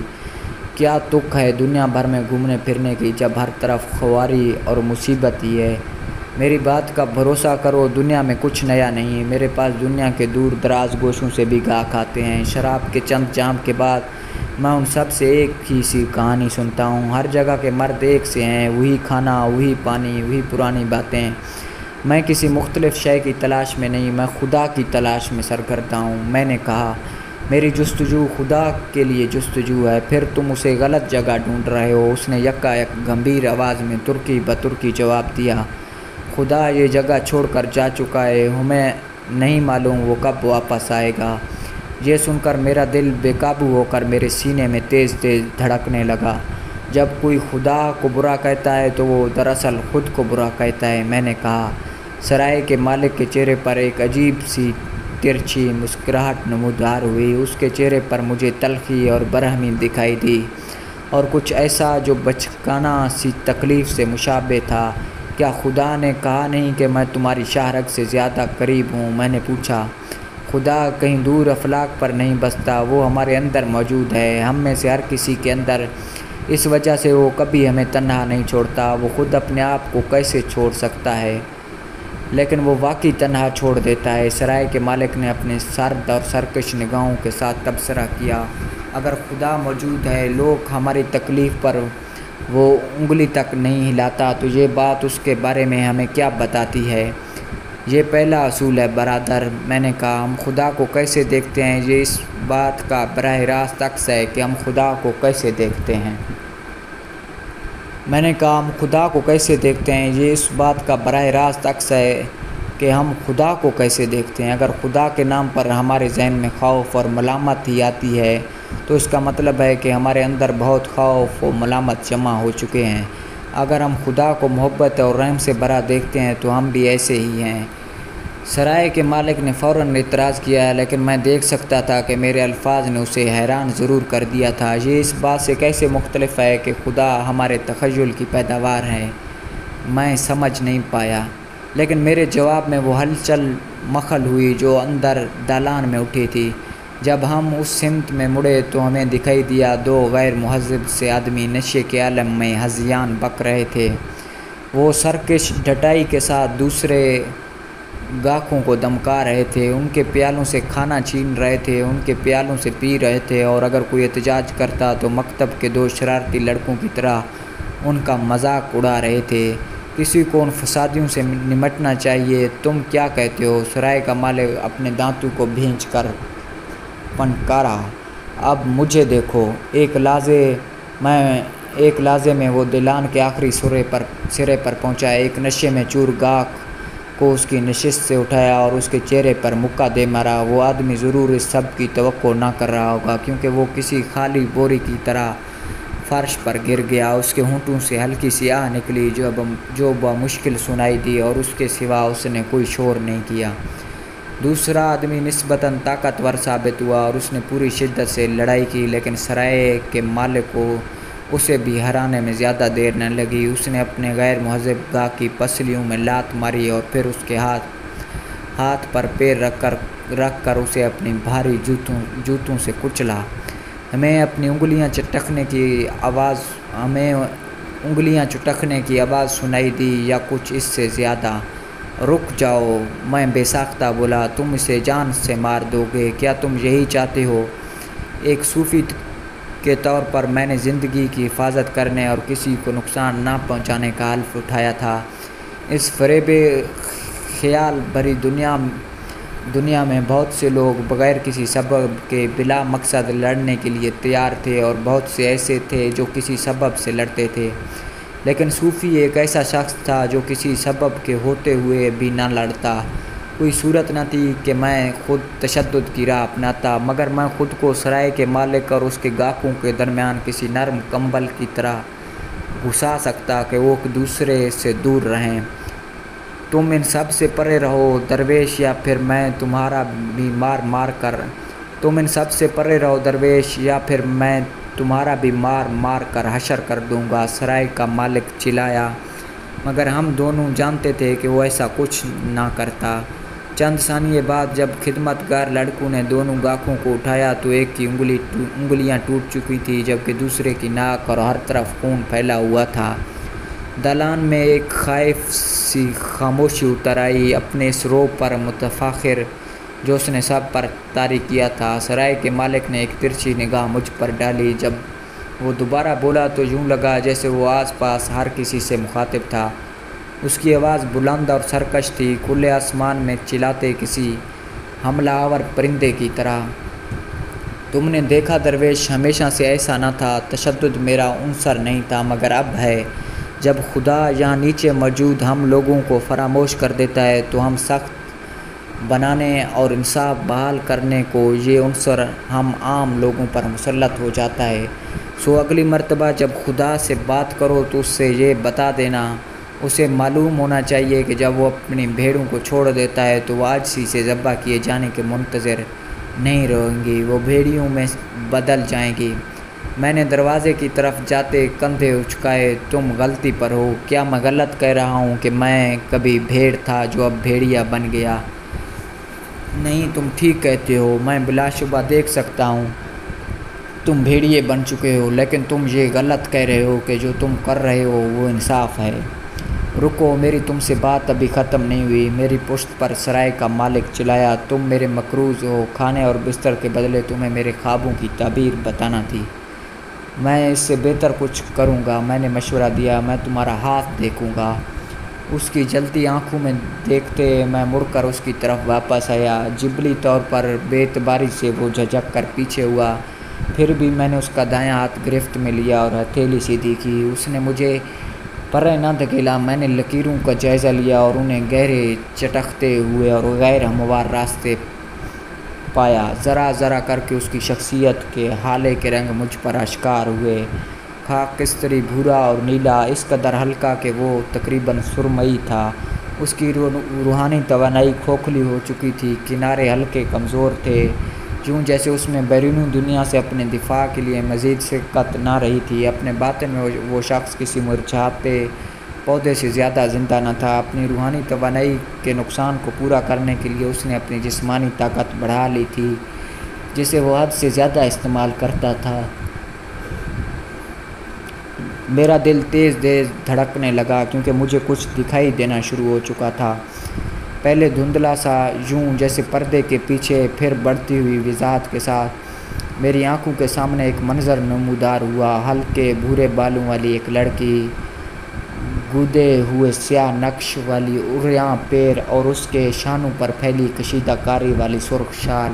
کیا تک ہے دنیا بھر میں گھومنے پھرنے کی جب ہر طرف خواری اور مصیبت ہی ہے۔ میری بات کا بھروسہ کرو، دنیا میں کچھ نیا نہیں۔ میرے پاس دنیا کے دور دراز گوشوں سے بھی گاہک آتے ہیں۔ شراب کے چند جام کے بعد میں ان سب سے ایک ہی سی کہانی سنتا ہوں۔ ہر جگہ کے مرد ایک سے ہیں، وہی کھانا، وہی پانی، وہی پرانی باتیں۔ میں کسی مختلف شے کی تلاش میں نہیں، میں خدا کی تلاش میں سرگرداں ہوں۔ میں نے کہا، میری جستجو خدا کے لیے جستجو ہے، پھر تم اسے غلط جگہ ڈھونڈ رہے ہو۔ اس نے یکا یک گمبھیر آواز میں ترکی بترکی جواب دیا، خدا یہ جگہ چھوڑ کر جا چکا ہے، ہمیں نہیں معلوم وہ کب واپس آئے گا۔ یہ سن کر میرا دل بے قابو ہو کر میرے سینے میں تیز تیز دھڑکنے لگا۔ جب کوئی خدا کو برا کہتا ہے تو وہ دراصل خود کو برا کہتا ہے، میں نے کہا۔ سرائے کے مالک کے چہرے پر ایک عجیب سی ترچھی مسکراہٹ نمودار ہوئی۔ اس کے چہرے پر مجھے تلخی اور برہمی دکھائی دی، اور کچھ ایسا جو بچکانہ سی تکلیف سے مشابہ تھا۔ کیا خدا نے کہا نہیں کہ میں تمہاری شاہ رگ سے زیادہ قریب ہوں؟ میں نے پوچھا۔ خدا کہیں دور افلاک پر نہیں بستا، وہ ہمارے اندر موجود ہے، ہم میں سے ہر کسی کے اندر۔ اس وجہ سے وہ کبھی ہمیں تنہا نہیں چھوڑتا۔ وہ خود اپنے آپ کو کیسے چھوڑ سکتا ہے؟ لیکن وہ واقعی تنہا چھوڑ دیتا ہے۔ سرائے کے مالک نے اپنے سرد اور سرکش نگاہوں کے ساتھ تبصرہ کیا، اگر خدا موجود ہے، لوگ ہماری تکلیف پر وہ انگلی تک نہیں ہلاتا، تو یہ بات اس کے بارے میں ہمیں کیا بتاتی ہے؟ یہ پہلا اصول ہے برادر، میں نے کہا۔ ہم خدا کو کیسے دیکھتے ہیں، یہ اس بات کا براہ راست عکس ہے کہ ہم خدا کو کیسے دیکھتے ہیں۔ میں نے کہا ہم خدا کو کیسے دیکھتے ہیں؟ یہ اس بات کا براہ راست عکس ہے کہ ہم خدا کو کیسے دیکھتے ہیں۔ اگر خدا کے نام پر ہمارے ذہن میں خوف اور ملامت ہی آتی ہے تو اس کا مطلب ہے کہ ہمارے اندر بہت خوف و ملامت جمع ہو چکے ہیں۔ اگر ہم خدا کو محبت اور رحم سے بھرا دیکھتے ہیں تو ہم بھی ایسے ہی ہیں۔ سرائے کے مالک نے فوراً اعتراض کیا، لیکن میں دیکھ سکتا تھا کہ میرے الفاظ نے اسے حیران ضرور کر دیا تھا۔ یہ اس بات سے کیسے مختلف ہے کہ خدا ہمارے تخیل کی پیداوار ہے؟ میں سمجھ نہیں پایا، لیکن میرے جواب میں وہ ہلچل مخل ہوئی جو اندر دالان میں اٹھی تھی۔ جب ہم اس سمت میں مڑے تو ہمیں دکھائی دیا دو غیر مہذب سے آدمی نشے کے عالم میں ہذیان بک رہے تھے۔ وہ سرکش ڈٹائی کے ساتھ دوسرے گاہکوں کو دمکا رہے تھے، ان کے پیالوں سے کھانا چھین رہے تھے، ان کے پیالوں سے پی رہے تھے، اور اگر کوئی احتجاج کرتا تو مکتب کے دو شرارتی لڑکوں کی طرح ان کا مذاق اڑا رہے تھے۔ کسی کو ان فسادیوں سے نمٹنا چاہیے۔ تم کیا کہتے ہو؟ سرائے کا مالک اپنے دانتوں کو بھینچ کر پنکارا۔ اب مجھے دیکھو۔ ایک لحظے میں وہ دالان کے آخری سرے پر پہنچا۔ ایک نشے میں چور گاہک کو اس کی نشست سے اٹھایا اور اس کے چہرے پر مکہ دے مارا۔ وہ آدمی ضرور اس سب کی توقع نہ کر رہا ہوگا، کیونکہ وہ کسی خالی بوری کی طرح فرش پر گر گیا۔ اس کے ہونٹوں سے ہلکی سی آہ نکلی جو بمشکل سنائی دی، اور اس کے سوا اس نے کوئی شور نہیں کیا۔ دوسرا آدمی نسبتاً طاقتور ثابت ہوا اور اس نے پوری شدت سے لڑائی کی، لیکن سرائے کے مالک کو اسے بھی ہرانے میں زیادہ دیر نہ لگی۔ اس نے اپنے غیر مہذب گاہک کی پسلیوں میں لات ماری اور پھر اس کے ہاتھ پر پیر رکھ کر اسے اپنی بھاری جوتوں سے کچلا۔ ہمیں انگلیاں چٹکنے کی آواز سنائی دی، یا کچھ اس سے زیادہ۔ رک جاؤ، میں بے ساختہ بولا، تم اسے جان سے مار دو گے؟ کیا تم یہی چاہتے ہو؟ ایک صوفی کے طور پر میں نے زندگی کی حفاظت کرنے اور کسی کو نقصان نہ پہنچانے کا حلف اٹھایا تھا۔ اس فریب خیال بھری دنیا میں بہت سے لوگ بغیر کسی سبب کے بلا مقصد لڑنے کے لیے تیار تھے، اور بہت سے ایسے تھے جو کسی سبب سے لڑتے تھے، لیکن صوفی ایک ایسا شخص تھا جو کسی سبب کے ہوتے ہوئے بھی نہ لڑتا۔ کوئی صورت نہ تھی کہ میں خود تشدد کی راہ اپناتا، مگر میں خود کو سرائے کے مالک اور اس کے گاہکوں کے درمیان کسی نرم کمبل کی طرح گھسا سکتا کہ وہ ایک دوسرے سے دور رہیں۔ تم ان سب سے پرے رہو درویش، یا پھر میں تمہارا بھی مار کر حشر کر دوں گا، سرائے کا مالک چلایا، مگر ہم دونوں جانتے تھے کہ وہ ایسا کچھ نہ کرتا۔ چند ثانیے بعد جب خدمت گار لڑکوں نے دونوں گاہکوں کو اٹھایا تو ایک کی انگلیاں ٹوٹ چکی تھی، جبکہ دوسرے کی ناک اور ہر طرف خون پھیلا ہوا تھا۔ دالان میں ایک خائف سی خاموشی اتر آئی، اپنے اس روب پر متفاخر جو اس نے سب پر طاری کیا تھا۔ سرائے کے مالک نے ایک ترچھی نگاہ مجھ پر ڈالی۔ جب وہ دوبارہ بولا تو یوں لگا جیسے وہ آس پاس ہر کسی سے مخاطب تھا۔ اس کی آواز بلند اور سرکش تھی، کھلے آسمان میں چلاتے کسی حملہ آور پرندے کی طرح۔ تم نے دیکھا درویش، ہمیشہ سے ایسا نہ تھا۔ تشدد میرا عنصر نہیں تھا، مگر اب ہے۔ جب خدا یہاں نیچے موجود ہم لوگوں کو فراموش کر دیتا ہے تو ہم سخت بنانے اور انصاف بحال کرنے کو یہ عنصر ہم عام لوگوں پر مسلط ہو جاتا ہے۔ سو اگلی مرتبہ جب خدا سے بات کرو تو اس سے یہ بتا دینا، اسے معلوم ہونا چاہیے کہ جب وہ اپنی بھیڑوں کو چھوڑ دیتا ہے تو وہ عاجزی سے ذبح کیے جانے کے منتظر نہیں رہیں گی، وہ بھیڑیوں میں بدل جائیں گی۔ میں نے دروازے کی طرف جاتے کندھے اچکائے۔ تم غلطی پر ہو۔ کیا میں غلط کہہ رہا ہوں کہ میں کبھی بھیڑ تھا جو اب بھیڑیا بن گیا؟ نہیں، تم ٹھیک کہتے ہو۔ میں بلا شبہ دیکھ سکتا ہوں تم بھیڑیے بن چکے ہو، لیکن تم یہ غلط کہہ رہے ہو کہ جو تم کر رہے ہو وہ انصاف ہے۔ رکو، میری تم سے بات ابھی ختم نہیں ہوئی۔ میری پشت پر سرائے کا مالک چلایا، تم میرے مقروض ہو۔ کھانے اور بستر کے بدلے تمہیں میرے خوابوں کی تعبیر بتانا تھی۔ میں اس سے بہتر کچھ کروں گا۔ میں نے مشورہ دیا، میں تمہارا ہاتھ دیکھوں گا۔ اس کی جلتی آنکھوں میں دیکھتے میں مڑ کر اس کی طرف واپس آیا۔ جبلی طور پر بے اعتباری سے وہ جھجک کر پیچھے ہوا۔ پھر بھی میں نے اس کا دایاں ہاتھ گرفت میں لیا اور ہتھیلی سیدھی کی۔ اس نے مجھے پرے نہ دھکیلا۔ میں نے لکیروں کا جائزہ لیا اور انہیں گہرے چٹکتے ہوئے اور غیر ہموار راستے پایا۔ ذرا ذرا کر کے اس کی شخصیت کے حالے کے رنگ مجھ پر اشکار ہوئے۔ خاکستری، بھورا اور نیلا، اس قدر ہلکا کہ وہ تقریباً سرمئی تھا۔ اس کی روحانی توانائی کھوکھلی ہو چکی تھی، کنارے ہلکے کمزور تھے، یوں جیسے اس میں بیرونی دنیا سے اپنے دفاع کے لیے مزید سکت نہ رہی تھی۔ اپنے باطن میں وہ شخص کسی مرجھاتے پودے سے زیادہ زندہ نہ تھا۔ اپنی روحانی توانائی کے نقصان کو پورا کرنے کے لیے اس نے اپنی جسمانی طاقت بڑھا لی تھی، جسے وہ حد سے زیادہ استعمال کرتا تھا۔ میرا دل تیز تیز دھڑکنے لگا کیونکہ مجھے کچھ دکھائی دینا شروع ہو چکا تھا۔ پہلے دھندلا سا، یوں جیسے پردے کے پیچھے، پھر بڑھتی ہوئی وضاحت کے ساتھ میری آنکھوں کے سامنے ایک منظر نمودار ہوا۔ ہلکے بھورے بالوں والی ایک لڑکی، گودے ہوئے سیاہ نقش والی عریاں پیر اور اس کے شانوں پر پھیلی کشیدہ کاری والی سرخ شال۔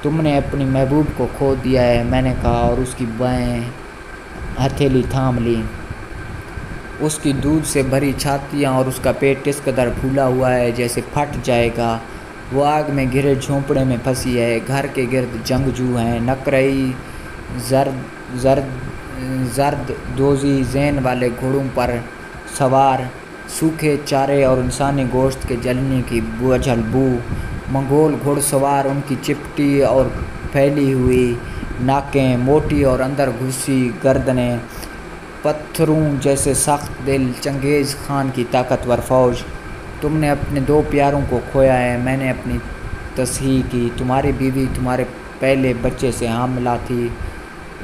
تم نے اپنی محبوب کو کھو دیا ہے، میں نے کہا اور اس کی بائیں ہتھیلی تھام لی۔ اس کی دودھ سے بھری چھاتیاں اور اس کا پیٹ اس قدر پھولا ہوا ہے جیسے پھٹ جائے گا۔ وہ آگ میں گھرے جھونپڑے میں پھنسی ہے۔ گھر کے گرد جنگجو ہیں، نقرئی زرد دوزی زین والے گھوڑوں پر سوار، سوکھے چارے اور انسانی گوشت کے جلنے کی بوجھل بو۔ منگول گھڑ سوار، ان کی چپٹی اور پھیلی ہوئی ناکیں، موٹی اور اندر گھسی گردنیں، پتھروں جیسے سخت دل، چنگیز خان کی طاقتور فوج۔ تم نے اپنے 2 پیاروں کو کھویا ہے، میں نے اپنی تصحیح کی۔ تمہاری بیوی تمہارے پہلے بچے سے حاملہ تھی۔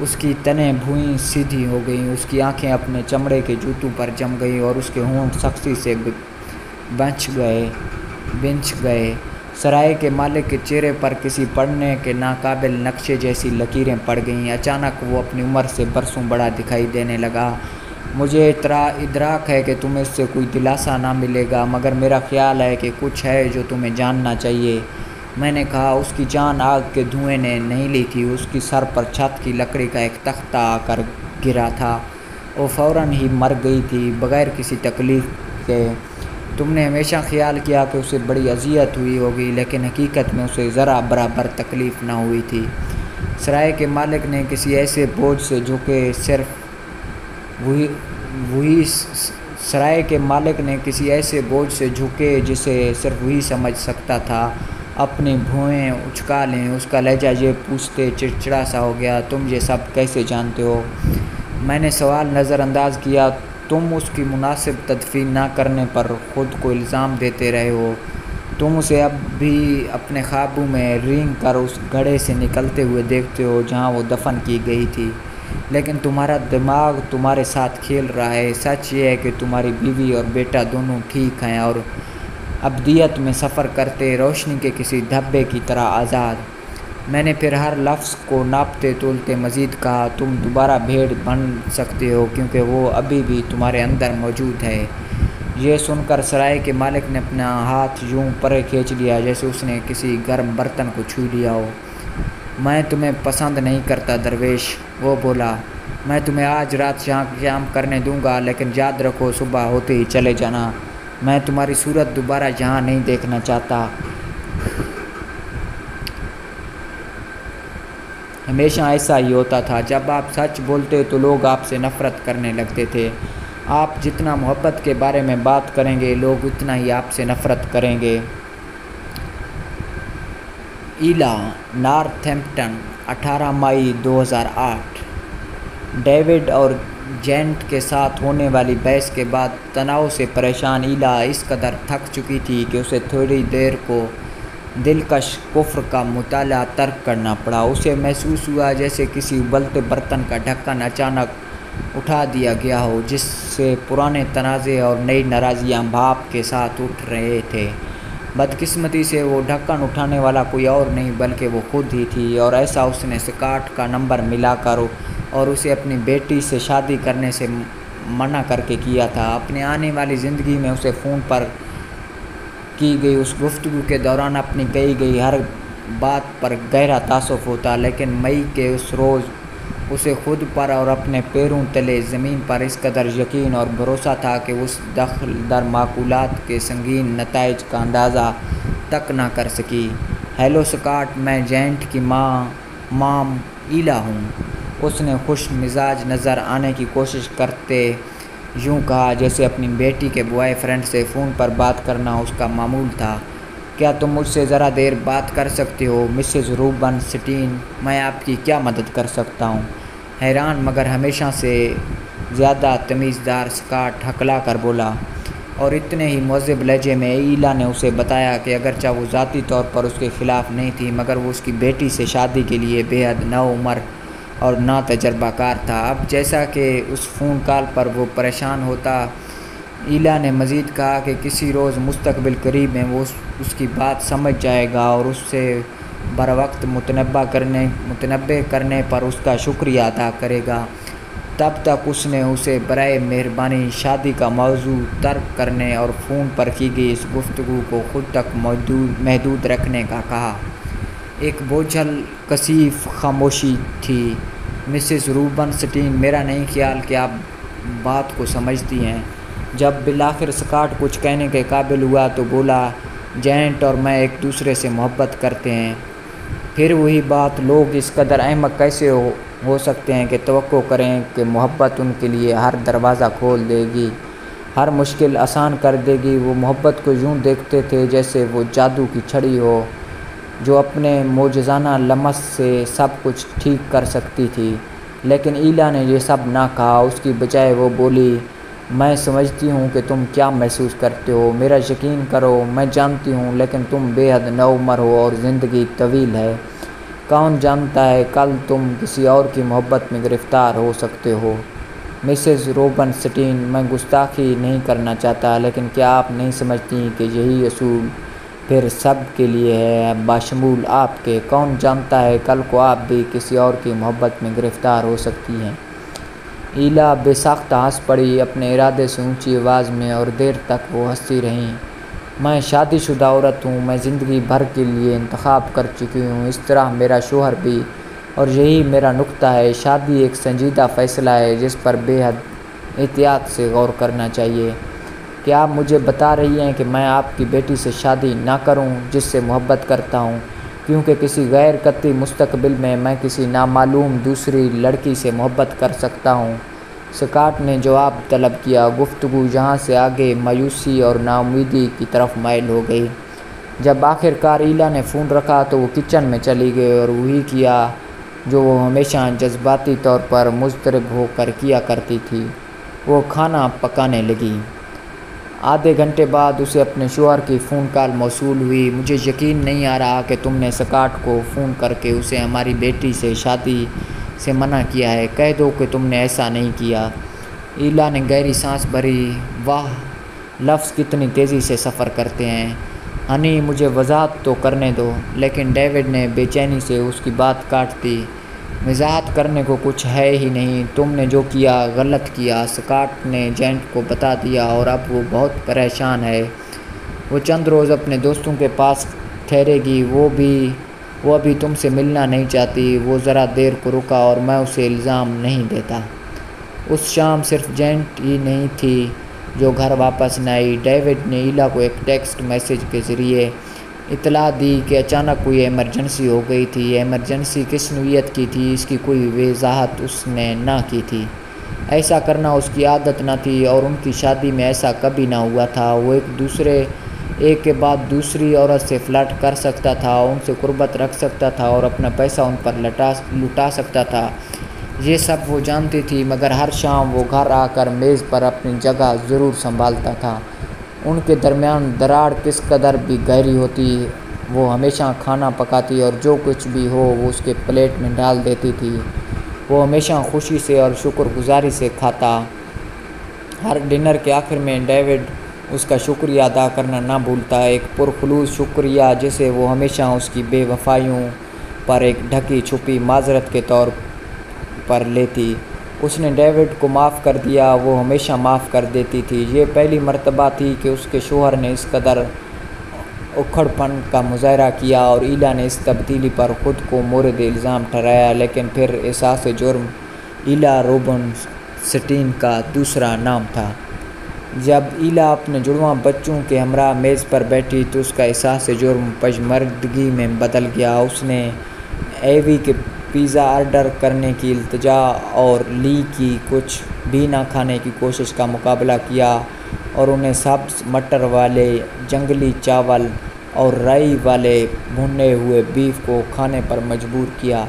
اس کی تنیں بھوئیں سیدھی ہو گئیں، اس کی آنکھیں اپنے چمڑے کے جوتوں پر جم گئیں اور اس کے ہونٹ سختی سے بنچ گئے۔ سرائے کے مالک کے چہرے پر کسی پڑھنے کے ناقابل نقشے جیسی لکیریں پڑ گئیں۔ اچانک وہ اپنی عمر سے برسوں بڑا دکھائی دینے لگا۔ مجھے ادراک ہے کہ تمہیں اس سے کوئی دلاسا نہ ملے گا، مگر میرا خیال ہے کہ کچھ ہے جو تمہیں جاننا چاہیے۔ میں نے کہا، اس کی جان آگ کے دھوئیں نے نہیں لی تھی، اس کی سر پر چھت کی لکڑی کا ایک تختہ آ کر گرا تھا۔ وہ فوراً ہی مر گئی تھی، بغیر کسی تکلیف کے۔ تم نے ہمیشہ خیال کیا کہ اسے بڑی اذیت ہوئی ہوگی، لیکن حقیقت میں اسے ذرا برابر تکلیف نہ ہوئی تھی۔ سرائے کے مالک نے کسی ایسے بوجھ سے جھکے جسے صرف وہی سمجھ سکتا تھا، اپنی بھوئیں اچکا لیں۔ اس کا لہجہ یہ پوچھتے چڑچڑا سا ہو گیا، تم یہ سب کیسے جانتے ہو؟ میں نے سوال نظر انداز کیا، تم اس کی مناسب تدفین نہ کرنے پر خود کو الزام دیتے رہے ہو۔ تم اسے اب بھی اپنے خوابوں میں رینگ کر اس گڑھے سے نکلتے ہوئے دیکھتے ہو جہاں وہ دفن کی گئی تھی، لیکن تمہارا دماغ تمہارے ساتھ کھیل رہا ہے۔ سچ یہ ہے کہ تمہاری بیوی اور بیٹا دونوں ٹھیک ہیں اور ابدیت میں سفر کرتے، روشنی کے کسی دھبے کی طرح آزاد۔ میں نے پھر ہر لفظ کو ناپتے تولتے مزید کہا، تم دوبارہ بھیڑ بن سکتے ہو کیونکہ وہ ابھی بھی تمہارے اندر موجود ہے۔ یہ سن کر سرائے کے مالک نے اپنا ہاتھ یوں پرے کھینچ لیا جیسے اس نے کسی گرم برتن کو چھو لیا ہو۔ میں تمہیں پسند نہیں کرتا درویش، وہ بولا۔ میں تمہیں آج رات یہاں قیام کرنے دوں گا، لیکن یاد رکھو صبح ہوتے ہی چلے جانا۔ میں تمہاری صورت دوبارہ یہاں نہیں دیکھنا چاہتا۔ ہمیشہ ایسا ہی ہوتا تھا، جب آپ سچ بولتے تو لوگ آپ سے نفرت کرنے لگتے تھے۔ آپ جتنا محبت کے بارے میں بات کریں گے، لوگ اتنا ہی آپ سے نفرت کریں گے۔ ایلا، نارتھمپٹن، 18 مئی 2008۔ ڈیوڈ اور جینٹ کے ساتھ ہونے والی بحث کے بعد تناؤ سے پریشان ایلا اس قدر تھک چکی تھی کہ اسے تھوڑی دیر کو دلکش کفر کا مطالعہ ترک کرنا پڑا۔ اسے محسوس ہوا جیسے کسی ابلتے برتن کا ڈھکن اچانک اٹھا دیا گیا ہو، جس سے پرانے تنازع اور نئی ناراضیاں بھاپ کے ساتھ اٹھ رہے تھے۔ بدقسمتی سے وہ ڈھکن اٹھانے والا کوئی اور نہیں بلکہ وہ خود ہی تھی، اور ایسا اس نے اسکاٹ کا نمبر ملا کر اور اسے اپنی بیٹی سے شادی کرنے سے منع کر کے کیا تھا۔ اپنے آنے والی زندگی میں اسے فون پر کی گئی اس گفتگو کے دوران اپنی کہی گئی ہر بات پر گہرا تعصب ہوتا، لیکن مئی کے اس روز اسے خود پر اور اپنے پیروں تلے زمین پر اس قدر یقین اور بھروسہ تھا کہ اس دخل در معقولات کے سنگین نتائج کا اندازہ تک نہ کر سکی۔ ہیلو اسکاٹ، میں جینٹ کی مام ایلا ہوں۔ اس نے خوش مزاج نظر آنے کی کوشش کرتے یوں کہا جیسے اپنی بیٹی کے بوائے فرینڈ سے فون پر بات کرنا اس کا معمول تھا۔ کیا تم مجھ سے ذرا دیر بات کر سکتے ہو مسز روبن سٹین؟ میں آپ کی کیا مدد کر سکتا ہوں؟ حیران مگر ہمیشہ سے زیادہ تمیزدار اسکاٹ ہکلا کر بولا، اور اتنے ہی مہذب لہجے میں ایلا نے اسے بتایا کہ اگرچہ وہ ذاتی طور پر اس کے خلاف نہیں تھی، مگر وہ اس کی بیٹی سے شادی کے لیے بے حد نوعمر اور نا تجربہ کار تھا۔ اب جیسا کہ اس فون کال پر وہ پریشان ہوتا، ایلا نے مزید کہا کہ کسی روز مستقبل قریب میں وہ اس کی بات سمجھ جائے گا اور اس سے بروقت متنبہ کرنے پر اس کا شکریہ ادا کرے گا۔ تب تک اس نے اسے برائے مہربانی شادی کا موضوع ترک کرنے اور فون پر کی گئی اس گفتگو کو خود تک محدود رکھنے کا کہا۔ ایک بوجھل کثیف خاموشی تھی۔ مسز روبن سٹین، میرا نہیں خیال کہ آپ بات کو سمجھتی ہیں۔ جب بالآخر اسکاٹ کچھ کہنے کے قابل ہوا تو بولا، جینٹ اور میں ایک دوسرے سے محبت کرتے ہیں۔ پھر وہی بات، لوگ اس قدر احمق کیسے ہو سکتے ہیں کہ توقع کریں کہ محبت ان کے لیے ہر دروازہ کھول دے گی، ہر مشکل آسان کر دے گی۔ وہ محبت کو یوں دیکھتے تھے جیسے وہ جادو کی چھڑی ہو جو اپنے معجزانہ لمس سے سب کچھ ٹھیک کر سکتی تھی۔ لیکن ایلا نے یہ سب نہ کہا، اس کی بجائے وہ بولی، میں سمجھتی ہوں کہ تم کیا محسوس کرتے ہو، میرا یقین کرو، میں جانتی ہوں، لیکن تم بے حد نوعمر ہو اور زندگی طویل ہے۔ کون جانتا ہے کل تم کسی اور کی محبت میں گرفتار ہو سکتے ہو۔ مسز روبن سٹین، میں گستاخی نہیں کرنا چاہتا، لیکن کیا آپ نہیں سمجھتی کہ یہی اصول پھر سب کے لیے ہے، باشمول آپ کے؟ کون جانتا ہے کل کو آپ بھی کسی اور کی محبت میں گرفتار ہو سکتی ہیں۔ ایلا بے ساختہ ہنس پڑی، اپنے ارادے سے اونچی آواز میں، اور دیر تک وہ ہنستی رہیں۔ میں شادی شدہ عورت ہوں، میں زندگی بھر کے لیے انتخاب کر چکی ہوں، اس طرح میرا شوہر بھی، اور یہی میرا نکتہ ہے۔ شادی ایک سنجیدہ فیصلہ ہے جس پر بے حد احتیاط سے غور کرنا چاہیے۔ کیا آپ مجھے بتا رہی ہیں کہ میں آپ کی بیٹی سے شادی نہ کروں جس سے محبت کرتا ہوں، کیونکہ کسی غیر قطعی مستقبل میں میں کسی نامعلوم دوسری لڑکی سے محبت کر سکتا ہوں؟ اسکاٹ نے جواب طلب کیا۔ گفتگو یہاں سے آگے مایوسی اور ناامیدی کی طرف مائل ہو گئی۔ جب آخر کار ایلا نے فون رکھا تو وہ کچن میں چلی گئی اور وہی کیا جو وہ ہمیشہ جذباتی طور پر مضطرب ہو کر کیا کرتی تھی، وہ کھانا پکانے لگی۔ آدھے گھنٹے بعد اسے اپنے شوہر کی فون کال موصول ہوئی۔ مجھے یقین نہیں آ رہا کہ تم نے اسکاٹ کو فون کر کے اسے ہماری بیٹی سے شادی سے منع کیا ہے، کہہ دو کہ تم نے ایسا نہیں کیا۔ ایلا نے گہری سانس بھری۔ واہ، لفظ کتنی تیزی سے سفر کرتے ہیں۔ ہنی، مجھے وضاحت تو کرنے دو۔ لیکن ڈیوڈ نے بے چینی سے اس کی بات کاٹ دی۔ وضاحت کرنے کو کچھ ہے ہی نہیں، تم نے جو کیا غلط کیا، اسکاٹ نے جینٹ کو بتا دیا، اور اب وہ بہت پریشان ہے۔ وہ چند روز اپنے دوستوں کے پاس ٹھہرے گی، وہ ابھی تم سے ملنا نہیں چاہتی۔ وہ ذرا دیر کو رکا، اور میں اسے الزام نہیں دیتا۔ اس شام صرف جینٹ ہی نہیں تھی جو گھر واپس نہ آئی۔ ڈیوڈ نے ایلا کو ایک ٹیکسٹ میسج کے ذریعے اطلاع دی کہ اچانک کوئی ایمرجنسی ہو گئی تھی۔ ایمرجنسی کس نوعیت کی تھی اس کی کوئی وضاحت اس نے نہ کی تھی۔ ایسا کرنا اس کی عادت نہ تھی، اور ان کی شادی میں ایسا کبھی نہ ہوا تھا۔ وہ ایک کے بعد دوسری عورت سے فلرٹ کر سکتا تھا، ان سے قربت رکھ سکتا تھا اور اپنا پیسہ ان پر لٹا سکتا تھا۔ یہ سب وہ جانتی تھی، مگر ہر شام وہ گھر آ کر میز پر اپنی جگہ ضرور سنبھالتا تھا۔ ان کے درمیان دراڑ کس قدر بھی گہری ہوتی، وہ ہمیشہ کھانا پکاتی اور جو کچھ بھی ہو وہ اس کے پلیٹ میں ڈال دیتی تھی۔ وہ ہمیشہ خوشی سے اور شکر گزاری سے کھاتا۔ ہر ڈنر کے آخر میں ڈیوڈ اس کا شکریہ ادا کرنا نہ بھولتا، ایک پرخلوص شکریہ جسے وہ ہمیشہ اس کی بے وفائیوں پر ایک ڈھکی چھپی معذرت کے طور پر لیتی۔ اس نے ڈیوڈ کو معاف کر دیا، وہ ہمیشہ معاف کر دیتی تھی۔ یہ پہلی مرتبہ تھی کہ اس کے شوہر نے اس قدر اکھڑ پن کا مظاہرہ کیا اور ایلا نے اس تبدیلی پر خود کو مورد الزام ٹھہرایا، لیکن پھر احساس جرم ایلا روبنسٹین کا دوسرا نام تھا۔ جب ایلا اپنے جڑواں بچوں کے ہمراہ میز پر بیٹھی تو اس کا احساس جرم پشمردگی میں بدل گیا۔ اس نے ایوی کے پیزا آرڈر کرنے کی التجا اور لی کی کچھ بھی نہ کھانے کی کوشش کا مقابلہ کیا اور انہیں سبز مٹر والے جنگلی چاول اور رائی والے بھنے ہوئے بیف کو کھانے پر مجبور کیا،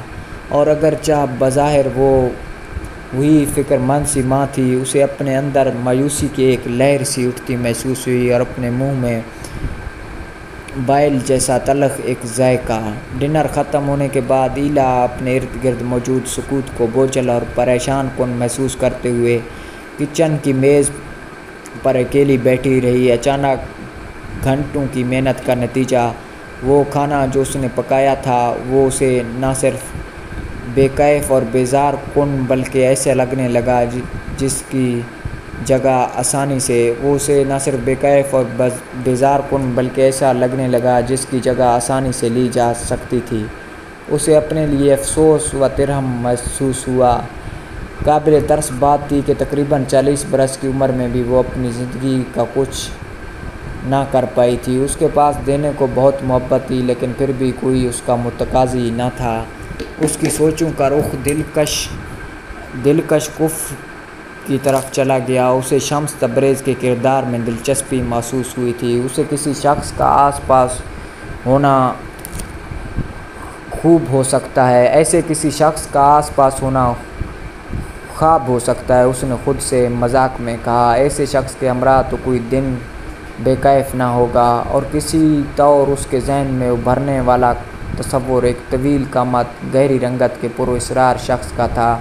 اور اگرچہ بظاہر وہ وہی فکر مند سی ماں تھی، اسے اپنے اندر مایوسی کی ایک لہر سی اٹھتی محسوس ہوئی اور اپنے منہ میں بائل جیسا تلخ ایک ذائقہ۔ ڈنر ختم ہونے کے بعد ایلا اپنے ارد گرد موجود سکوت کو بوجھل اور پریشان کن محسوس کرتے ہوئے کچن کی میز پر اکیلی بیٹھی رہی۔ اچانک گھنٹوں کی محنت کا نتیجہ، وہ کھانا جو اس نے پکایا تھا، وہ اسے نہ صرف بے کیف اور بیزار کن بلکہ ایسا لگنے لگا جس کی جگہ آسانی سے لی جا سکتی تھی۔ اسے اپنے لیے افسوس و ترحم محسوس ہوا۔ قابل ترس بات تھی کہ تقریباً 40 برس کی عمر میں بھی وہ اپنی زندگی کا کچھ نہ کر پائی تھی۔ اس کے پاس دینے کو بہت محبت تھی، لیکن پھر بھی کوئی اس کا متقاضی نہ تھا۔ اس کی سوچوں کا رخ دلکش کفر کی طرف چلا گیا۔ اسے شمس تبریز کے کردار میں دلچسپی محسوس ہوئی تھی۔ اسے کسی شخص کا آس پاس ہونا خواب ہو سکتا ہے، اس نے خود سے مذاق میں کہا۔ ایسے شخص کے ہمراہ تو کوئی دن بے کیف نہ ہوگا، اور کسی طور اس کے ذہن میں ابھرنے والا تصور ایک طویل قامت، گہری رنگت کے پراسرار شخص کا تھا،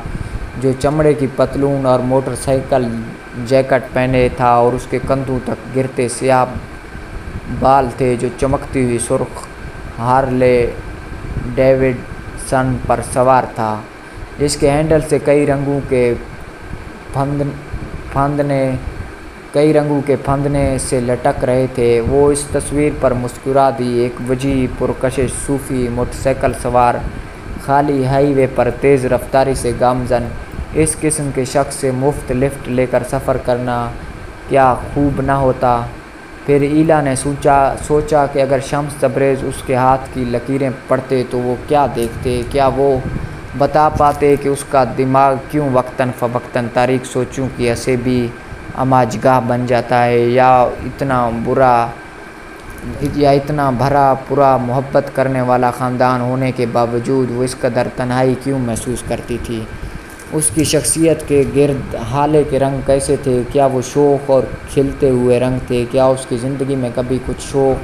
جو چمڑے کی پتلون اور موٹر سائیکل جیکٹ پہنے تھا اور اس کے کندھوں تک گرتے سیاہ بال تھے، جو چمکتی ہوئی سرخ ہارلے ڈیوڈسن پر سوار تھا، جس کے ہینڈل سے کئی رنگوں کے پھندنے سے لٹک رہے تھے۔ وہ اس تصویر پر مسکرا دی۔ ایک وجیح پرکشش صوفی موٹر سائیکل سوار خالی ہائی وے پر تیز رفتاری سے گامزن، اس قسم کے شخص سے مفت لفٹ لے کر سفر کرنا کیا خوب نہ ہوتا؟ پھر ایلا نے سوچا کہ اگر شمس تبریز اس کے ہاتھ کی لکیریں پڑھتے تو وہ کیا دیکھتے؟ کیا وہ بتا پاتے کہ اس کا دماغ کیوں وقتاً فوقتاً تاریک سوچوں کی حسیبی اماجگاہ بن جاتا ہے، یا اتنا بھرا پورا محبت کرنے والا خاندان ہونے کے باوجود وہ اس قدر تنہائی کیوں محسوس کرتی تھی؟ اس کی شخصیت کے گرد ہالے کے رنگ کیسے تھے؟ کیا وہ شوخ اور کھلتے ہوئے رنگ تھے؟ کیا اس کی زندگی میں کبھی کچھ شوخ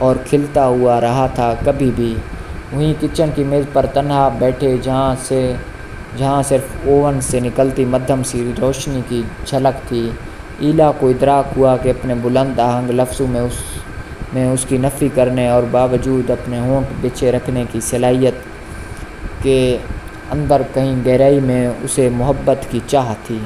اور کھلتا ہوا رہا تھا؟ کبھی بھی؟ وہیں کچن کی میز پر تنہا بیٹھے، جہاں صرف اوون سے نکلتی مدھم سی روشنی کی جھلک تھی، ایلا کو ادراک ہوا کہ اپنے بلند آہنگ لفظوں میں اس کی نفی کرنے اور باوجود اپنے ہونٹ بچھے رکھنے کی صلاحیت کے اندر کہیں گہرائی میں اسے محبت کی چاہت تھی۔